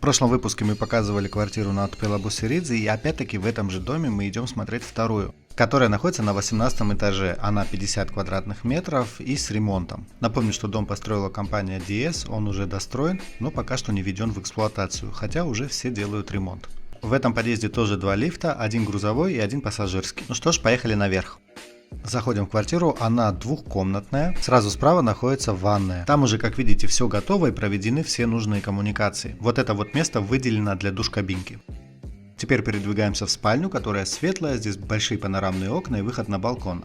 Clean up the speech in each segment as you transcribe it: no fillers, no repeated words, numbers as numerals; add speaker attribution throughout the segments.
Speaker 1: В прошлом выпуске мы показывали квартиру на Пелабусеридзе, и опять-таки в этом же доме мы идем смотреть вторую, которая находится на 18 этаже. Она 50 квадратных метров и с ремонтом. Напомню, что дом построила компания DS, он уже достроен, но пока что не введен в эксплуатацию, хотя уже все делают ремонт. В этом подъезде тоже два лифта, один грузовой и один пассажирский. Ну что ж, поехали наверх. Заходим в квартиру, она двухкомнатная, сразу справа находится ванная. Там уже, как видите, все готово и проведены все нужные коммуникации. Вот это вот место выделено для душ-кабинки. Теперь передвигаемся в спальню, которая светлая, здесь большие панорамные окна и выход на балкон.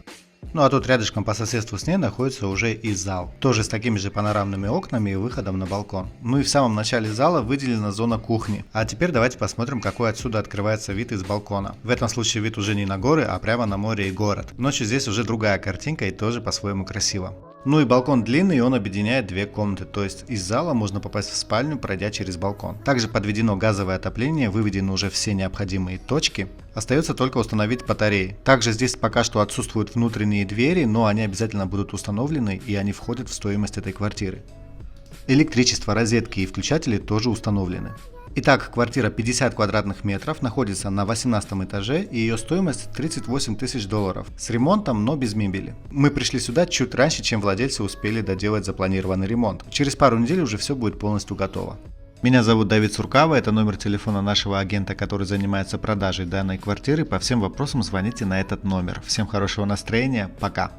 Speaker 1: Ну а тут рядышком по соседству с ней находится уже и зал, тоже с такими же панорамными окнами и выходом на балкон. Ну и в самом начале зала выделена зона кухни. А теперь давайте посмотрим, какой отсюда открывается вид из балкона. В этом случае вид уже не на горы, а прямо на море и город. Ночью здесь уже другая картинка и тоже по-своему красиво. Ну и балкон длинный, и он объединяет две комнаты, то есть из зала можно попасть в спальню, пройдя через балкон. Также подведено газовое отопление, выведены уже все необходимые точки. Остается только установить батареи. Также здесь пока что отсутствуют внутренние двери, но они обязательно будут установлены, и они входят в стоимость этой квартиры. Электричество, розетки и включатели тоже установлены. Итак, квартира 50 квадратных метров, находится на 18 этаже и ее стоимость $38 тысяч с ремонтом, но без мебели. Мы пришли сюда чуть раньше, чем владельцы успели доделать запланированный ремонт. Через пару недель уже все будет полностью готово. Меня зовут Давид Суркава, это номер телефона нашего агента, который занимается продажей данной квартиры. По всем вопросам звоните на этот номер. Всем хорошего настроения, пока!